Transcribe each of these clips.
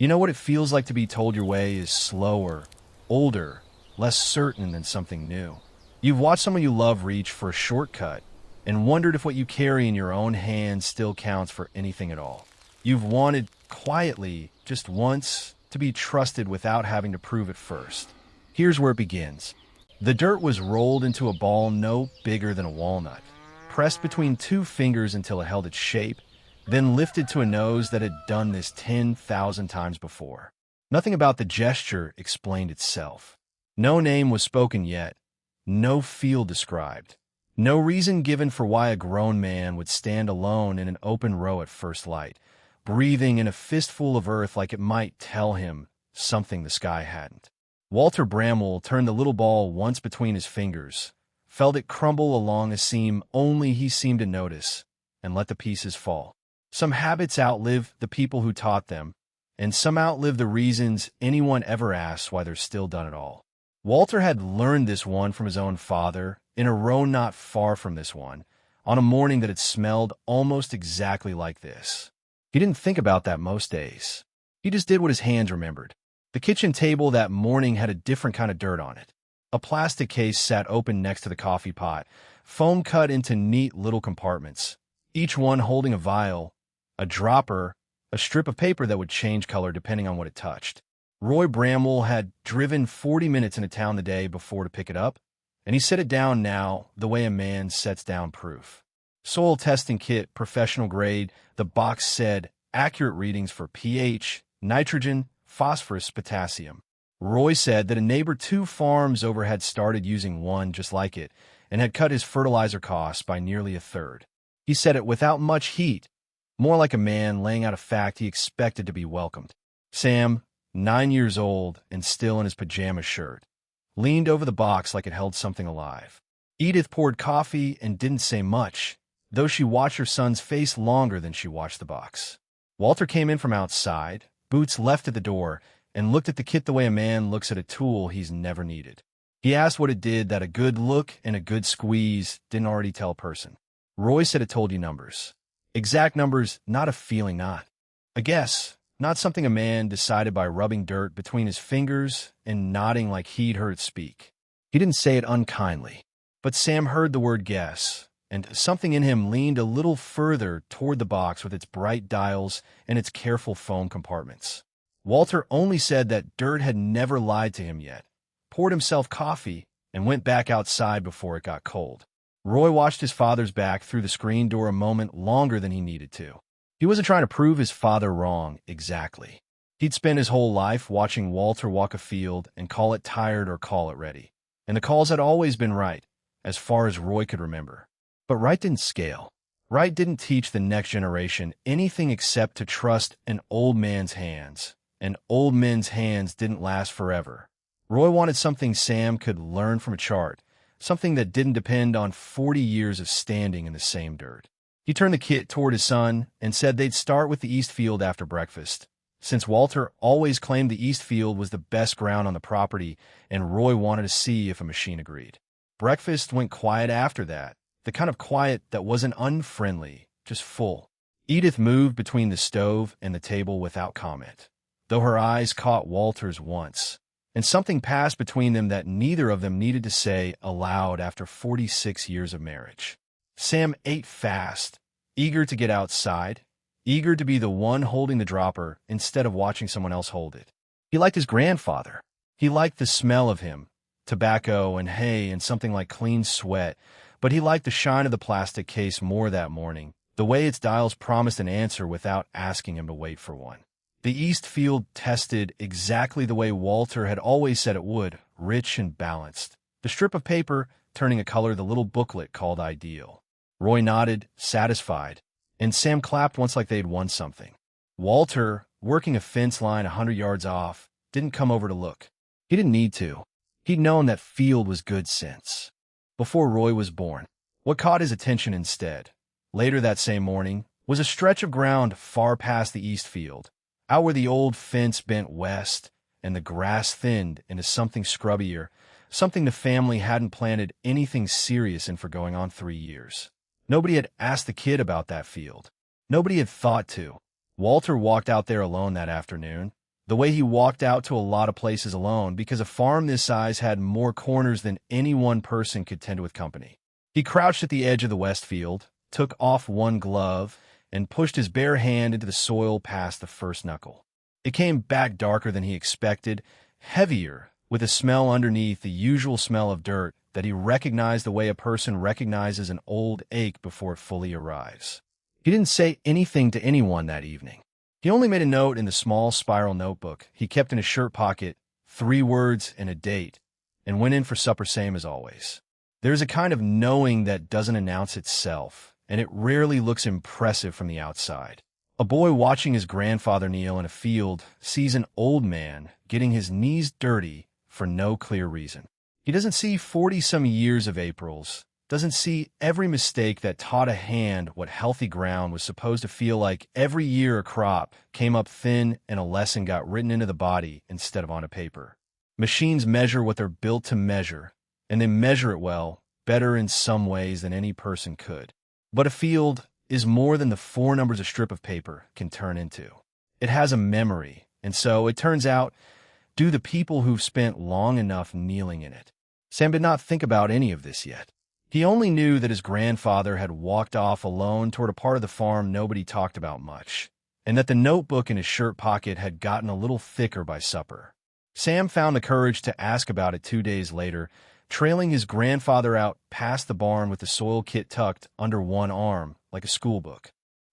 You know what it feels like to be told your way is slower, older, less certain than something new. You've watched someone you love reach for a shortcut and wondered if what you carry in your own hands still counts for anything at all. You've wanted, quietly, just once, to be trusted without having to prove it first. Here's where it begins. The dirt was rolled into a ball no bigger than a walnut, pressed between two fingers until it held its shape, then lifted to a nose that had done this 10,000 times before. Nothing about the gesture explained itself. No name was spoken yet, no field described, no reason given for why a grown man would stand alone in an open row at first light, breathing in a fistful of earth like it might tell him something the sky hadn't. Walter Bramwell turned the little ball once between his fingers, felt it crumble along a seam only he seemed to notice, and let the pieces fall. Some habits outlive the people who taught them, and some outlive the reasons anyone ever asks why they're still done at all. Walter had learned this one from his own father, in a row not far from this one, on a morning that had smelled almost exactly like this. He didn't think about that most days. He just did what his hands remembered. The kitchen table that morning had a different kind of dirt on it. A plastic case sat open next to the coffee pot, foam cut into neat little compartments, each one holding a vial, a dropper, a strip of paper that would change color depending on what it touched. Roy Bramwell had driven 40 minutes into town the day before to pick it up, and he set it down now the way a man sets down proof. Soil testing kit, professional grade, the box said accurate readings for pH, nitrogen, phosphorus, potassium. Roy said that a neighbor 2 farms over had started using one just like it and had cut his fertilizer costs by nearly a third. He said it without much heat, more like a man laying out a fact he expected to be welcomed. Sam, 9 years old and still in his pajama shirt, leaned over the box like it held something alive. Edith poured coffee and didn't say much, though she watched her son's face longer than she watched the box. Walter came in from outside, boots left at the door, and looked at the kit the way a man looks at a tool he's never needed. He asked what it did that a good look and a good squeeze didn't already tell a person. Roy said it told you numbers. Exact numbers, not a feeling, not a guess, not something a man decided by rubbing dirt between his fingers and nodding like he'd heard it speak. He didn't say it unkindly, but Sam heard the word guess, and something in him leaned a little further toward the box with its bright dials and its careful foam compartments. Walter only said that dirt had never lied to him yet, poured himself coffee, and went back outside before it got cold. Roy watched his father's back through the screen door a moment longer than he needed to. He wasn't trying to prove his father wrong, exactly. He'd spent his whole life watching Walter walk a field and call it tired or call it ready. And the calls had always been right, as far as Roy could remember. But right didn't scale. Right didn't teach the next generation anything except to trust an old man's hands. And old men's hands didn't last forever. Roy wanted something Sam could learn from a chart, something that didn't depend on 40 years of standing in the same dirt. He turned the kit toward his son and said they'd start with the east field after breakfast, since Walter always claimed the east field was the best ground on the property and Roy wanted to see if a machine agreed. Breakfast went quiet after that, the kind of quiet that wasn't unfriendly, just full. Edith moved between the stove and the table without comment, though her eyes caught Walter's once, and something passed between them that neither of them needed to say aloud after 46 years of marriage. Sam ate fast, eager to get outside, eager to be the one holding the dropper instead of watching someone else hold it. He liked his grandfather. He liked the smell of him, tobacco and hay and something like clean sweat, but he liked the shine of the plastic case more that morning, the way its dials promised an answer without asking him to wait for one. The east field tested exactly the way Walter had always said it would, rich and balanced. The strip of paper turning a color the little booklet called Ideal. Roy nodded, satisfied, and Sam clapped once like they'd won something. Walter, working a fence line 100 yards off, didn't come over to look. He didn't need to. He'd known that field was good since before Roy was born. What caught his attention instead, later that same morning, was a stretch of ground far past the east field, out where the old fence bent west and the grass thinned into something scrubbier, something the family hadn't planted anything serious in for going on 3 years. Nobody had asked the kid about that field. Nobody had thought to. Walter walked out there alone that afternoon, The way he walked out to a lot of places alone, because a farm this size had more corners than any one person could tend with company. He crouched at the edge of the west field, took off one glove, and pushed his bare hand into the soil past the first knuckle. It came back darker than he expected, heavier, with a smell underneath the usual smell of dirt that he recognized the way a person recognizes an old ache before it fully arrives. He didn't say anything to anyone that evening. He only made a note in the small spiral notebook he kept in his shirt pocket, 3 words and a date, and went in for supper same as always. There's a kind of knowing that doesn't announce itself, and it rarely looks impressive from the outside. A boy watching his grandfather kneel in a field sees an old man getting his knees dirty for no clear reason. He doesn't see 40-some years of Aprils, doesn't see every mistake that taught a hand what healthy ground was supposed to feel like every year a crop came up thin and a lesson got written into the body instead of on a paper. Machines measure what they're built to measure, and they measure it well, better in some ways than any person could. But a field is more than the 4 numbers a strip of paper can turn into. It has a memory, and so, it turns out, do the people who've spent long enough kneeling in it. Sam did not think about any of this yet. He only knew that his grandfather had walked off alone toward a part of the farm nobody talked about much, and that the notebook in his shirt pocket had gotten a little thicker by supper. Sam found the courage to ask about it 2 days later, trailing his grandfather out past the barn with the soil kit tucked under one arm, like a schoolbook.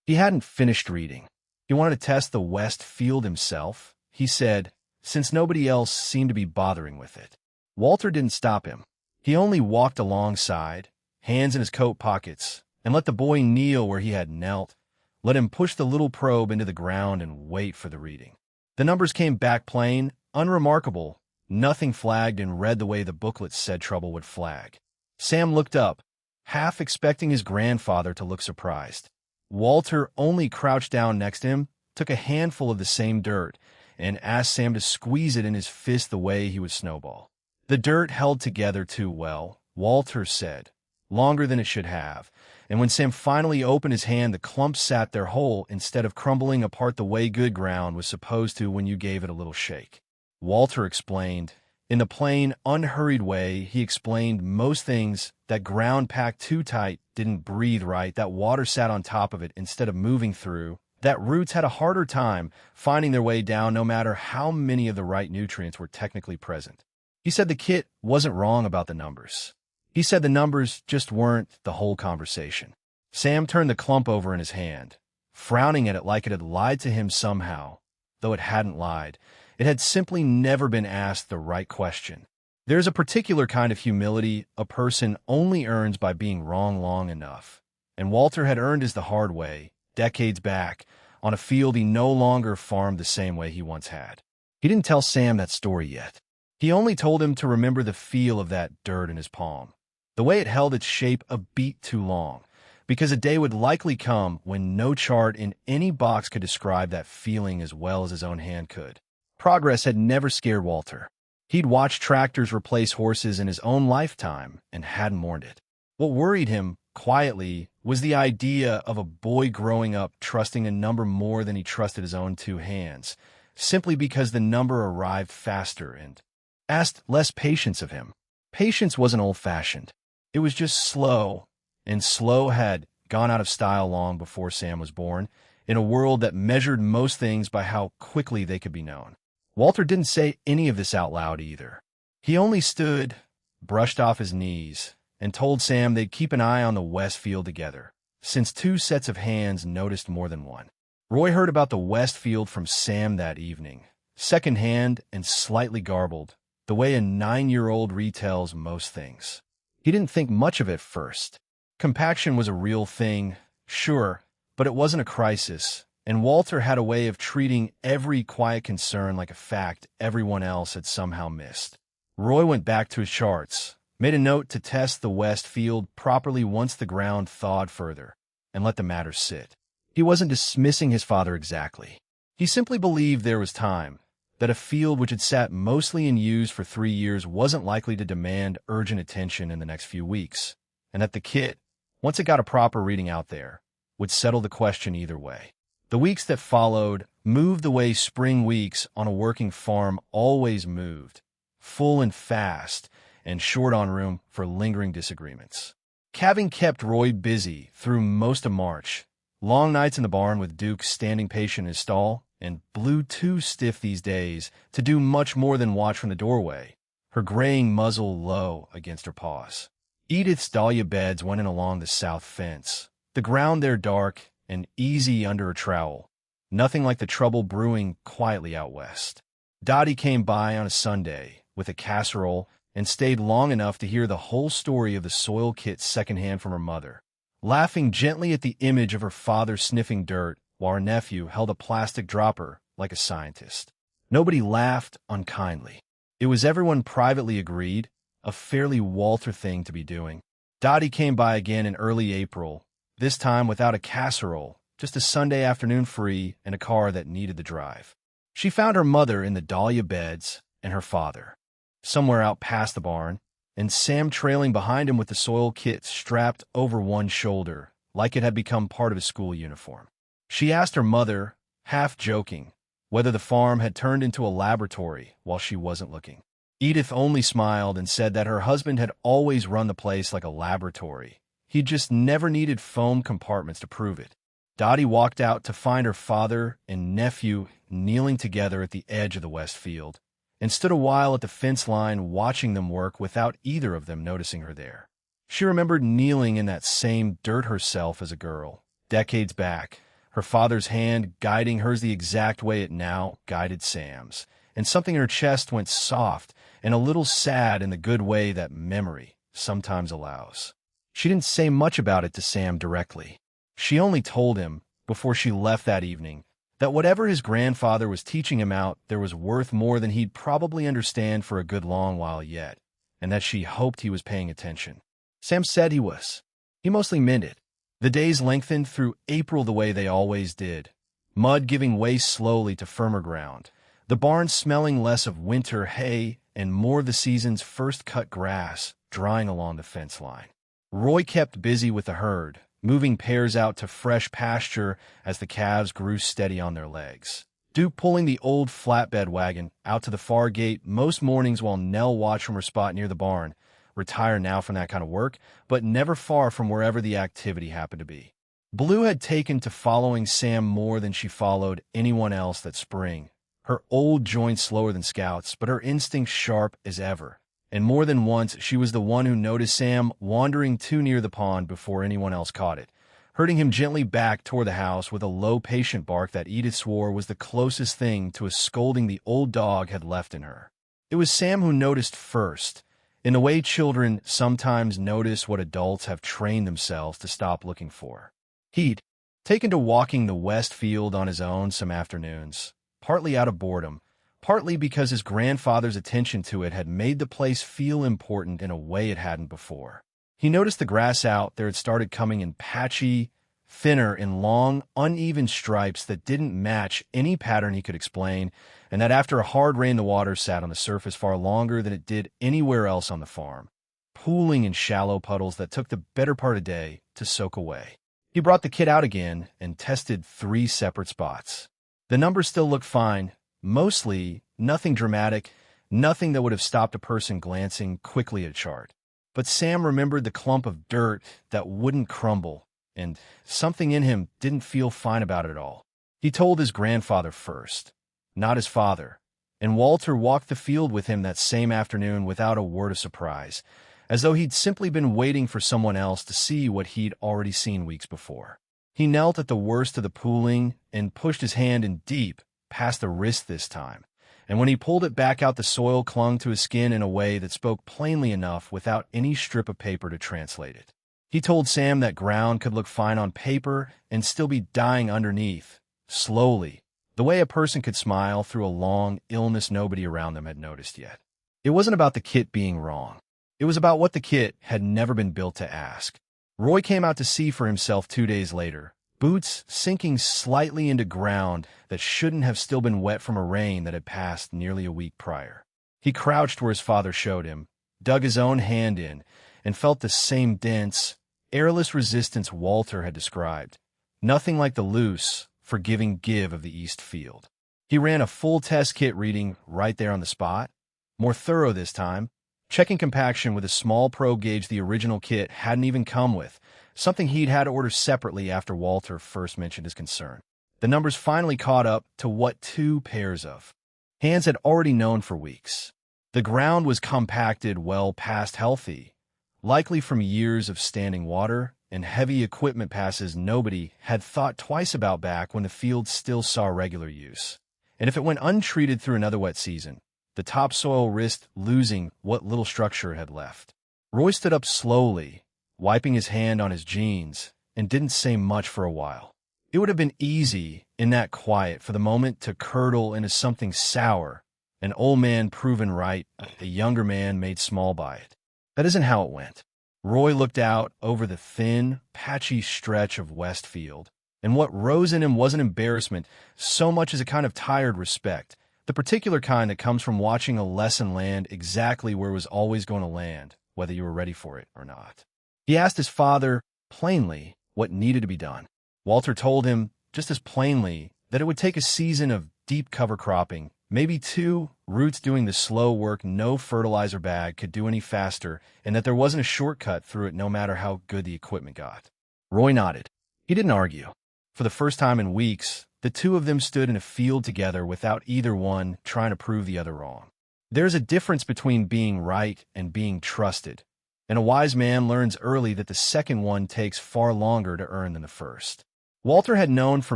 He hadn't finished reading. He wanted to test the west field himself, he said, since nobody else seemed to be bothering with it. Walter didn't stop him. He only walked alongside, hands in his coat pockets, and let the boy kneel where he had knelt, let him push the little probe into the ground and wait for the reading. The numbers came back plain, unremarkable. Nothing flagged in red the way the booklet said trouble would flag. Sam looked up, half expecting his grandfather to look surprised. Walter only crouched down next to him, took a handful of the same dirt, and asked Sam to squeeze it in his fist the way he would snowball. The dirt held together too well, Walter said, longer than it should have, and when Sam finally opened his hand, the clump sat there whole instead of crumbling apart the way good ground was supposed to when you gave it a little shake. Walter explained. In the plain, unhurried way he explained most things, that ground packed too tight, didn't breathe right, that water sat on top of it instead of moving through, that roots had a harder time finding their way down no matter how many of the right nutrients were technically present. He said the kit wasn't wrong about the numbers. He said the numbers just weren't the whole conversation. Sam turned the clump over in his hand, frowning at it like it had lied to him somehow, though it hadn't lied. It had simply never been asked the right question. There's a particular kind of humility a person only earns by being wrong long enough, and Walter had earned his the hard way, decades back, on a field he no longer farmed the same way he once had. He didn't tell Sam that story yet. He only told him to remember the feel of that dirt in his palm, the way it held its shape a beat too long, because a day would likely come when no chart in any box could describe that feeling as well as his own hand could. Progress had never scared Walter. He'd watched tractors replace horses in his own lifetime and hadn't mourned it. What worried him, quietly, was the idea of a boy growing up trusting a number more than he trusted his own 2 hands, simply because the number arrived faster and asked less patience of him. Patience wasn't old-fashioned. It was just slow, and slow had gone out of style long before Sam was born, in a world that measured most things by how quickly they could be known. Walter didn't say any of this out loud either. He only stood, brushed off his knees, and told Sam they'd keep an eye on the west field together, since 2 sets of hands noticed more than one. Roy heard about the west field from Sam that evening, second-hand and slightly garbled, the way a 9-year-old retells most things. He didn't think much of it first. Compaction was a real thing, sure, but it wasn't a crisis, and Walter had a way of treating every quiet concern like a fact everyone else had somehow missed. Roy went back to his charts, made a note to test the west field properly once the ground thawed further, and let the matter sit. He wasn't dismissing his father exactly. He simply believed there was time, that a field which had sat mostly in use for 3 years wasn't likely to demand urgent attention in the next few weeks, and that the kit, once it got a proper reading out there, would settle the question either way. The weeks that followed moved the way spring weeks on a working farm always moved, full and fast, and short on room for lingering disagreements. Calving kept Roy busy through most of March. Long nights in the barn with Duke standing patient in his stall, and Blue too stiff these days to do much more than watch from the doorway, her graying muzzle low against her paws. Edith's dahlia beds went in along the south fence, the ground there dark and easy under a trowel, nothing like the trouble brewing quietly out west. Dottie came by on a Sunday with a casserole and stayed long enough to hear the whole story of the soil kit secondhand from her mother, laughing gently at the image of her father sniffing dirt while her nephew held a plastic dropper like a scientist. Nobody laughed unkindly. It was everyone privately agreed, a fairly Walter thing to be doing. Dottie came by again in early April, this time without a casserole, just a Sunday afternoon free and a car that needed the drive. She found her mother in the dahlia beds and her father somewhere out past the barn, and Sam trailing behind him with the soil kit strapped over one shoulder, like it had become part of his school uniform. She asked her mother, half joking, whether the farm had turned into a laboratory while she wasn't looking. Edith only smiled and said that her husband had always run the place like a laboratory. He just never needed foam compartments to prove it. Dottie walked out to find her father and nephew kneeling together at the edge of the west field, and stood a while at the fence line watching them work without either of them noticing her there. She remembered kneeling in that same dirt herself as a girl, decades back, her father's hand guiding hers the exact way it now guided Sam's, and something in her chest went soft and a little sad in the good way that memory sometimes allows. She didn't say much about it to Sam directly. She only told him, before she left that evening, that whatever his grandfather was teaching him out there was worth more than he'd probably understand for a good long while yet, and that she hoped he was paying attention. Sam said he was. He mostly meant it. The days lengthened through April the way they always did, mud giving way slowly to firmer ground, the barn smelling less of winter hay and more of the season's first cut grass drying along the fence line. Roy kept busy with the herd, moving pairs out to fresh pasture as the calves grew steady on their legs. Duke pulling the old flatbed wagon out to the far gate most mornings while Nell watched from her spot near the barn, retired now from that kind of work, but never far from wherever the activity happened to be. Blue had taken to following Sam more than she followed anyone else that spring, her old joints slower than Scout's, but her instincts sharp as ever. And more than once, she was the one who noticed Sam wandering too near the pond before anyone else caught it, herding him gently back toward the house with a low, patient bark that Edith swore was the closest thing to a scolding the old dog had left in her. It was Sam who noticed first, in the way children sometimes notice what adults have trained themselves to stop looking for. He'd taken to walking the west field on his own some afternoons, partly out of boredom, partly because his grandfather's attention to it had made the place feel important in a way it hadn't before. He noticed the grass out there had started coming in patchy, thinner, in long, uneven stripes that didn't match any pattern he could explain, and that after a hard rain the water sat on the surface far longer than it did anywhere else on the farm, pooling in shallow puddles that took the better part of the day to soak away. He brought the kit out again and tested 3 separate spots. The numbers still looked fine. Mostly, nothing dramatic, nothing that would have stopped a person glancing quickly at a chart. But Sam remembered the clump of dirt that wouldn't crumble, and something in him didn't feel fine about it at all. He told his grandfather first, not his father, and Walter walked the field with him that same afternoon without a word of surprise, as though he'd simply been waiting for someone else to see what he'd already seen weeks before. He knelt at the worst of the pooling and pushed his hand in deep, past the wrist this time, and when he pulled it back out the soil clung to his skin in a way that spoke plainly enough without any strip of paper to translate it. He told Sam that ground could look fine on paper and still be dying underneath, slowly, the way a person could smile through a long illness nobody around them had noticed yet. It wasn't about the kit being wrong. It was about what the kit had never been built to ask. Roy came out to see for himself 2 days later, boots sinking slightly into ground that shouldn't have still been wet from a rain that had passed nearly a week prior. He crouched where his father showed him, dug his own hand in, and felt the same dense, airless resistance Walter had described. Nothing like the loose, forgiving give of the East Field. He ran a full test kit reading right there on the spot, more thorough this time, checking compaction with a small probe gauge the original kit hadn't even come with, something he'd had to order separately after Walter first mentioned his concern. The numbers finally caught up to what 2 pairs of hands had already known for weeks. The ground was compacted well past healthy, likely from years of standing water and heavy equipment passes nobody had thought twice about back when the field still saw regular use. And if it went untreated through another wet season, the topsoil risked losing what little structure it had left. Roy stood up slowly, wiping his hand on his jeans, and didn't say much for a while. It would have been easy, in that quiet, for the moment to curdle into something sour, an old man proven right, a younger man made small by it. That isn't how it went. Roy looked out over the thin, patchy stretch of West Field, and what rose in him wasn't embarrassment so much as a kind of tired respect, the particular kind that comes from watching a lesson land exactly where it was always going to land, whether you were ready for it or not. He asked his father, plainly, what needed to be done. Walter told him, just as plainly, that it would take a season of deep cover cropping, maybe 2, roots doing the slow work no fertilizer bag could do any faster, and that there wasn't a shortcut through it no matter how good the equipment got. Roy nodded. He didn't argue. For the first time in weeks, the 2 of them stood in a field together without either one trying to prove the other wrong. There's a difference between being right and being trusted, and a wise man learns early that the second one takes far longer to earn than the first. Walter had known for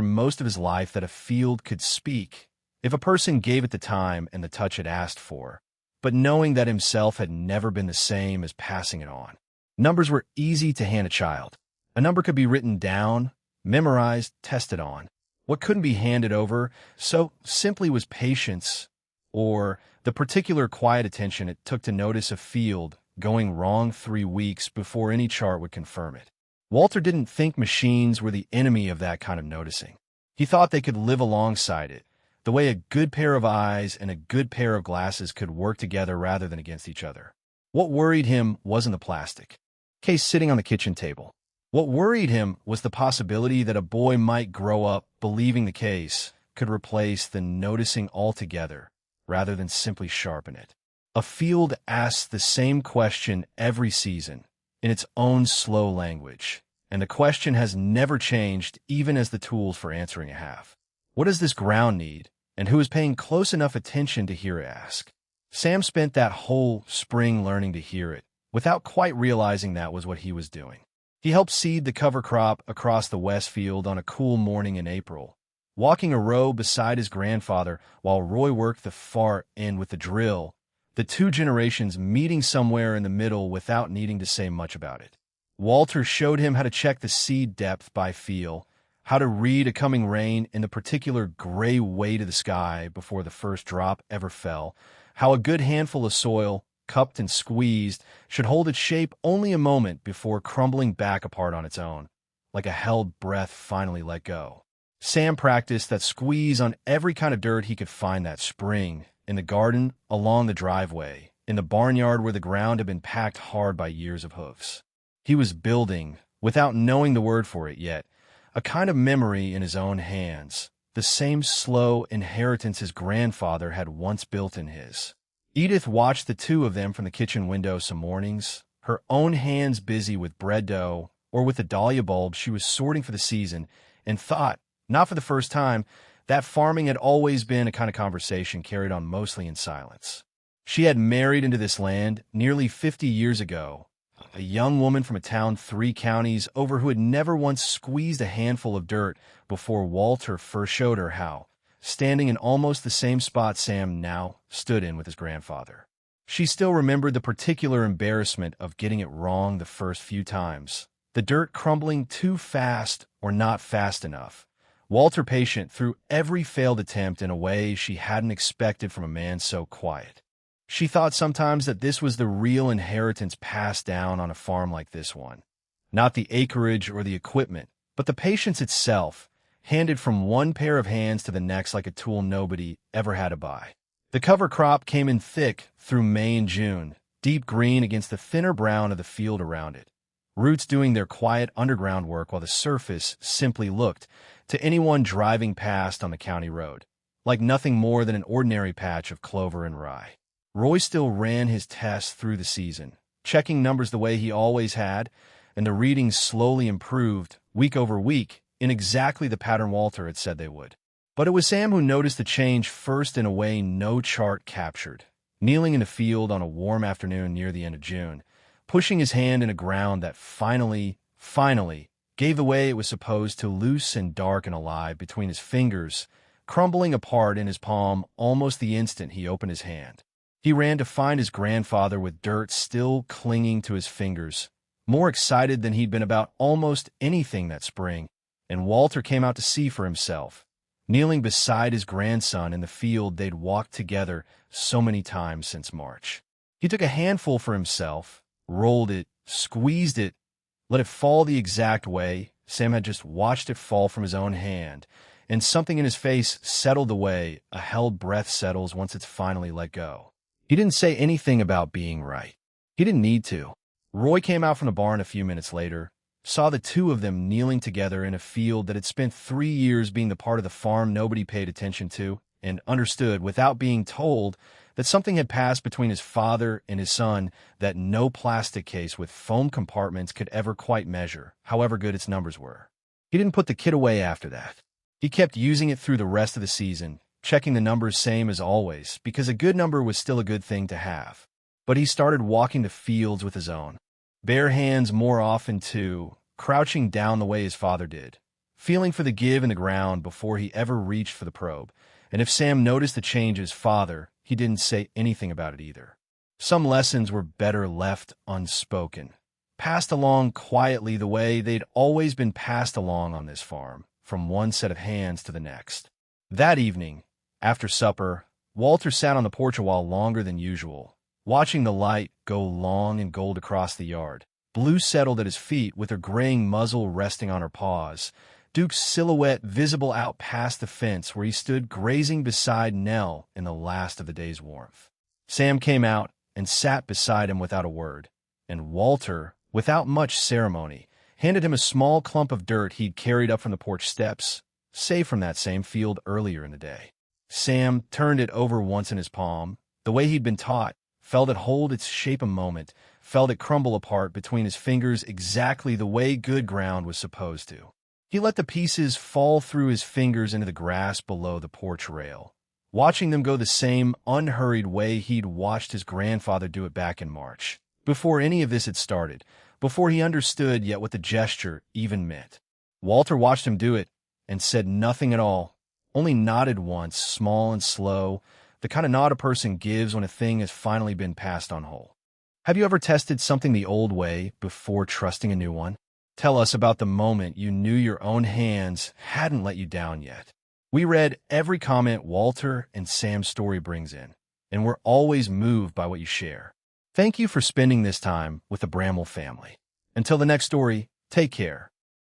most of his life that a field could speak if a person gave it the time and the touch it asked for, but knowing that himself had never been the same as passing it on. Numbers were easy to hand a child. A number could be written down, memorized, tested on. What couldn't be handed over so simply was patience, or the particular quiet attention it took to notice a field going wrong 3 weeks before any chart would confirm it. Walter didn't think machines were the enemy of that kind of noticing. He thought they could live alongside it, the way a good pair of eyes and a good pair of glasses could work together rather than against each other. What worried him wasn't the plastic case sitting on the kitchen table. What worried him was the possibility that a boy might grow up believing the case could replace the noticing altogether rather than simply sharpen it. A field asks the same question every season in its own slow language, and the question has never changed even as the tools for answering it have. What does this ground need, and who is paying close enough attention to hear it ask? Sam spent that whole spring learning to hear it, without quite realizing that was what he was doing. He helped seed the cover crop across the West Field on a cool morning in April, walking a row beside his grandfather while Roy worked the far end with the drill, the 2 generations meeting somewhere in the middle without needing to say much about it. Walter showed him how to check the seed depth by feel, how to read a coming rain in the particular gray weight of the sky before the first drop ever fell, how a good handful of soil, cupped and squeezed, should hold its shape only a moment before crumbling back apart on its own, like a held breath finally let go. Sam practiced that squeeze on every kind of dirt he could find that spring, in the garden, along the driveway, in the barnyard where the ground had been packed hard by years of hoofs. He was building, without knowing the word for it yet, a kind of memory in his own hands, the same slow inheritance his grandfather had once built in his. Edith watched the 2 of them from the kitchen window some mornings, her own hands busy with bread dough or with the dahlia bulbs she was sorting for the season, and thought, not for the first time, that farming had always been a kind of conversation carried on mostly in silence. She had married into this land nearly 50 years ago, a young woman from a town 3 counties over who had never once squeezed a handful of dirt before Walter first showed her how, standing in almost the same spot Sam now stood in with his grandfather. She still remembered the particular embarrassment of getting it wrong the first few times, the dirt crumbling too fast or not fast enough, Walter patient through every failed attempt in a way she hadn't expected from a man so quiet. She thought sometimes that this was the real inheritance passed down on a farm like this one. Not the acreage or the equipment, but the patience itself, handed from one pair of hands to the next like a tool nobody ever had to buy. The cover crop came in thick through May and June, deep green against the thinner brown of the field around it. roots doing their quiet underground work while the surface simply looked, to anyone driving past on the county road, like nothing more than an ordinary patch of clover and rye. Roy still ran his tests through the season, checking numbers the way he always had, and the readings slowly improved, week over week, in exactly the pattern Walter had said they would. But it was Sam who noticed the change first in a way no chart captured. Kneeling in a field on a warm afternoon near the end of June, pushing his hand in a ground that finally gave the way it was supposed to, loose and dark and alive between his fingers, crumbling apart in his palm almost the instant he opened his hand. He ran to find his grandfather with dirt still clinging to his fingers, more excited than he'd been about almost anything that spring, and Walter came out to see for himself, kneeling beside his grandson in the field they'd walked together so many times since March. He took a handful for himself, rolled it, squeezed it, let it fall the exact way Sam had just watched it fall from his own hand, and something in his face settled the way a held breath settles once it's finally let go. He didn't say anything about being right. He didn't need to. Roy came out from the barn a few minutes later, saw the two of them kneeling together in a field that had spent 3 years being the part of the farm nobody paid attention to, and understood, without being told, that something had passed between his father and his son that no plastic case with foam compartments could ever quite measure, however good its numbers were. He didn't put the kit away after that. He kept using it through the rest of the season, checking the numbers same as always, because a good number was still a good thing to have. But he started walking the fields with his own bare hands more often too, crouching down the way his father did, feeling for the give in the ground before he ever reached for the probe. And if Sam noticed the change in his father, he didn't say anything about it either. Some lessons were better left unspoken, passed along quietly the way they'd always been passed along on this farm, from one set of hands to the next. That evening, after supper, Walter sat on the porch a while longer than usual, watching the light go long and gold across the yard. Blue settled at his feet with her graying muzzle resting on her paws, Duke's silhouette visible out past the fence where he stood grazing beside Nell in the last of the day's warmth. Sam came out and sat beside him without a word, and Walter, without much ceremony, handed him a small clump of dirt he'd carried up from the porch steps, saved from that same field earlier in the day. Sam turned it over once in his palm, the way he'd been taught, felt it hold its shape a moment, felt it crumble apart between his fingers exactly the way good ground was supposed to. He let the pieces fall through his fingers into the grass below the porch rail, watching them go the same unhurried way he'd watched his grandfather do it back in March, before any of this had started, before he understood yet what the gesture even meant. Walter watched him do it and said nothing at all, only nodded once, small and slow, the kind of nod a person gives when a thing has finally been passed on whole. Have you ever tested something the old way before trusting a new one? Tell us about the moment you knew your own hands hadn't let you down yet. We read every comment Walter and Sam's story brings in, and we're always moved by what you share. Thank you for spending this time with the Bramwell family. Until the next story, take care.